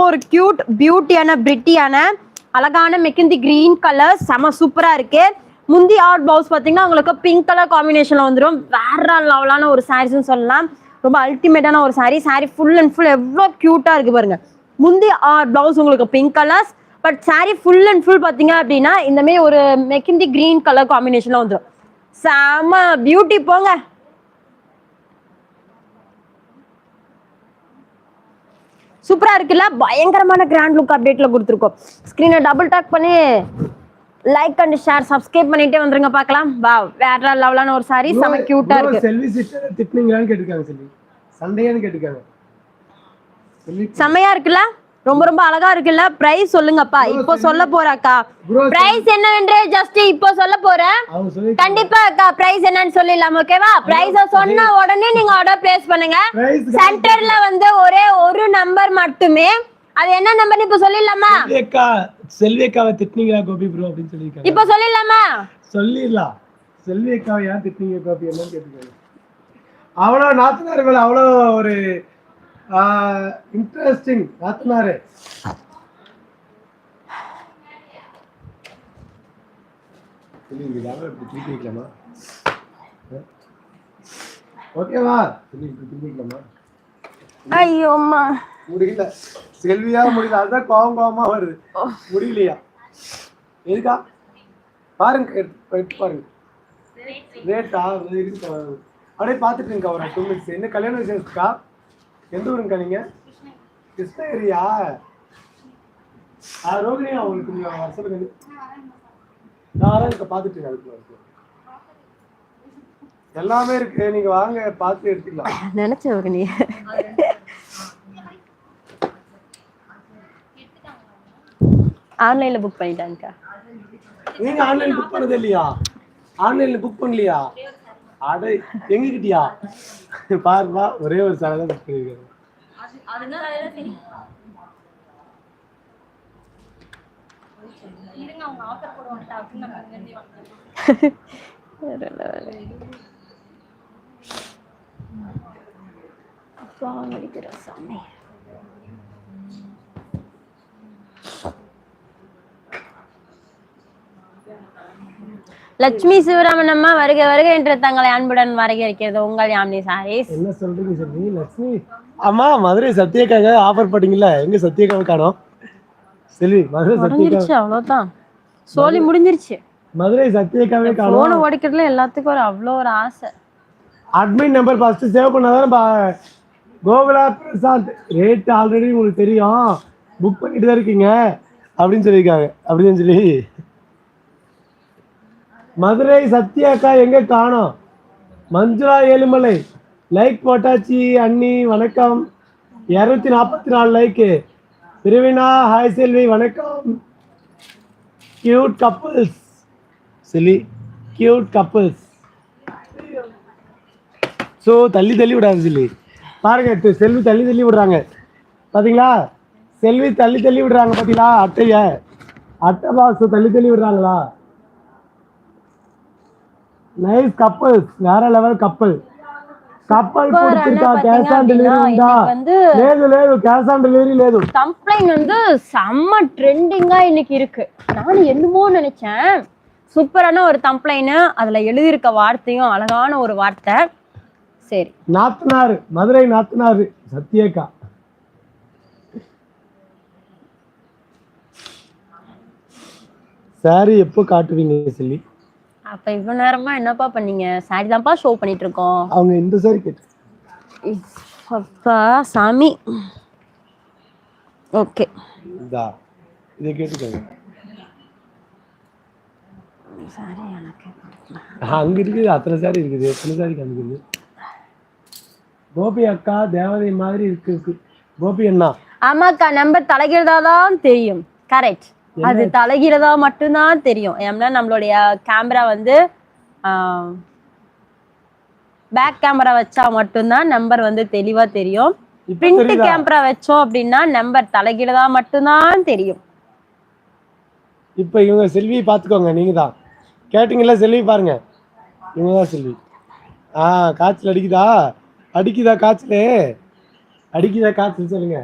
ஒரு கியூட் பியூட்டியான பிரிட்டியான அழகான மெக்கந்தி green colour செம சூப்பரா இருக்கு. முந்தி ஆர்ட் பிளவுஸ் பாத்தீங்கன்னா உங்களுக்கு பிங்க் கலர் காம்பினேஷன்ல வந்துடும். வேற லெவலான ஒரு சாரீஸ்ன்னு சொல்லலாம். ரொம்ப அல்டிமேட்டான ஒரு சாரி ஃபுல் அண்ட் ஃபுல் எவ்வளவு கியூட்டா இருக்கு பாருங்க. முந்தி ஆர்ட் பிளவுஸ் உங்களுக்கு pink colours, but sorry full and full பாத்தீங்க அப்படின்னா இந்த மாதிரி ஒரு மெக்கந்தி கிரீன் கலர் காம்பினேஷன்ல வந்துடும். செம பியூட்டி போங்க. சூப்பரா இருக்குல்ல, பயங்கரமான கிராண்ட் லுக் அப்டேட்ல கொடுத்துருக்கோம். ஸ்கிரீனை டபுள் டாக் பண்ணி லைக் அண்ட் ஷேர் சப்ஸ்கிரைப் பண்ணிட்டே வந்துருங்க பார்க்கலாம். வாவ், வேற லெவலான ஒரு சாரி, செம கியூட்டா இருக்கு. செல்வி சிஸ்டர் திட்னிங்களான்னு கேட்டிருக்காங்க. செல்வி சண்டையான்னு கேட்டிருக்காங்க. செமையா இருக்குல்ல, ரொம்ப ரொம்ப அழகா இருக்குல்ல. பிரைஸ் சொல்லுங்கப்பா. இப்போ சொல்ல போறாக்கா பிரைஸ் என்னவென்று ஜஸ்ட் இப்போ சொல்ல போறேன். கண்டிப்பா அக்கா பிரைஸ் என்னன்னு சொல்லிடலாம். ஓகேவா? பிரைஸ் சொன்ன உடனே நீங்க ஆர்டர் பிளேஸ் பண்ணுங்க. சென்டர்ல வந்து ஒரே ஒரு நம்பர் மட்டுமே. அது என்ன நம்பர் இப்ப சொல்லிடலாமா? செல்வி அக்காவை திட்னீங்களா கோபி ப்ரோ அப்படின்னு சொல்லிருக்காங்க. இப்போ சொல்லிடலாமா? சொல்லிடலாம். செல்வி அக்காவை ஏன் திட்னீங்க கோபி என்னன்னு கேட்டுருக்காங்க. அவ்வளவு நாத்தனார்கள் அவ்வளவு ஒரு இன்ட்ரெஸ்டிங் நாத்தனாரு. ஓகேவா? ஐயோம்மா முடியல, செல்வியா முடியல. அதுதான் கோவமா வருது. முடியலையா? எதுக்கா பாருங்க, பாருங்க ரேட்டா அப்படியே பார்த்துட்டு இருக்கா. ஒரு 2 மினிட்ஸ். என்ன கல்யாணம் விசேஷத்துக்கா? எந்த ஊருங்கக்கா நீங்க? கிருஷ்ணகிரியா? ரோகிணியா? உங்களுக்கு சொல்லுங்க. நான் பார்த்துட்டு இருக்கேன். எல்லாமே இருக்கு, நீங்க வாங்க பார்த்து எடுத்துக்கலாம். நினைச்சவங்க நீ ஆன்லைன்ல புக் பண்ணிட்டாங்கக்கா. நீங்க ஆன்லைன் புக் பண்ணது இல்லையா? ஆன்லைன்ல புக் பண்ணலையா? அட எங்க கிட்டியா? பாருப்பா, ஒரே ஒரு சாலை தான் புக் பண்ணிருக்காங்க. லட்சுமி சிவராமன் அம்மா வருக வருக என்று தங்களை அன்புடன் வரவேற்கிறது உங்கள் யாமினி சாரீஸ். என்ன சொல்றீங்க செல்வி? லட்சுமி அம்மா மதுரை சத்யக்காக ஆஃபர் பண்ணீங்கல்ல, எங்க சத்யக்காவை காணோம்? செல்வி மதுரை சத்யக்கா அவ்வளவுதான், சோலி முடிஞ்சிருச்சு. மதுரை சத்யக்காவே காணோம். போன் ஓடிக்கிறதுல எல்லாத்துக்கும் ஒரு அவ்வளோ ஒரு ஆசை. அட்மின் நம்பர் ஃபர்ஸ்ட் சேவ் பண்ணாதான். கோகுலா பிரசாந்த் ரேட் ஆல்ரெடி உங்களுக்கு தெரியும், புக் பண்ணிட்டு தான் இருக்கீங்க அப்படின்னு சொல்லியிருக்காங்க. அப்படின்னு சொல்லி மதுரை சத்யாக்கா எங்க காணோம்? மஞ்சுளா ஏழுமலை லைக் போட்டாச்சு. அண்ணி வணக்கம். 244 லைக்கு. திருவினா ஹாய் செல்வி வணக்கம். கியூட் கப்புள்ஸ் செல்வி, கியூட் கப்புள்ஸ். ஸோ தள்ளி தள்ளி விடாது செல்வி. பாருங்க செல்வி தள்ளி தள்ளி விடுறாங்க பார்த்தீங்களா? செல்வி தள்ளி தள்ளி விடுறாங்க பார்த்தீங்களா? அட்டை பாக்ஸ் தள்ளி தள்ளி விடுறாங்களா? நைஸ் கப்பல்ஸ், வேற லெவல் கப்பல். கப்பல் பிடிச்சிருக்கா? கேஷ் ஆன் டெலிவரி உண்டா? లేదు கேஷ் ஆன் டெலிவரி లేదు. கம்ப்ளைண்ட் வந்து செம்ம ட்ரெண்டிங்கா இன்னைக்கு இருக்கு. நான் என்னமோ நினைச்சேன், சூப்பரான ஒரு கம்ப்ளைண்ட். அதுல எழுதியிருக்க வார்த்தையும் அழகான ஒரு வார்த்தை. சரி, நாத்தனார் மதுரை நாத்தனார் சத்யக்கா. சாரி எப்போ காட்டுவீங்க செல்வி? அப்ப இவ்வளவு நேரமா என்னப்பா பண்ணீங்க? சாரி தான்ப்பா ஷோ பண்ணிட்டு இருக்கோம். அவங்க இந்த சாரி கேட்டு அப்பா சாமி. ஓகே, இதை கேட்டுக்கோங்க. சாரி எனக்கு அங்க இருக்குது, அத்தனை சாரி இருக்குது. எத்தனை சாரி காமிக்குது? கோபி அக்கா தேவதை மாதிரி இருக்கு. கோபி அண்ணா ஆமாக்கா, நம்பர் தலைகிறதாதான் தெரியும். கரெக்ட், அது தலைகிறதா மட்டும்தான் தெரியும். ஏன்னா நம்மளுடைய கேமரா வந்து பேக் கேமரா வச்சா மட்டும்தான் நம்பர் வந்து தெளிவா தெரியும். பிரிண்ட் கேமரா வச்சோம் அப்படின்னா நம்பர் தலைகிறதா மட்டும்தான் தெரியும். இப்ப இவங்க செல்வி பாத்துக்கோங்க. நீங்க தான் கேட்டீங்கல்ல, செல்வி பாருங்க, இவங்கதான் செல்வி. காய்ச்சல் அடிக்குதா? அடிக்குதா காய்ச்சல்? அடிக்குதா காய்ச்சல்? சொல்லுங்க.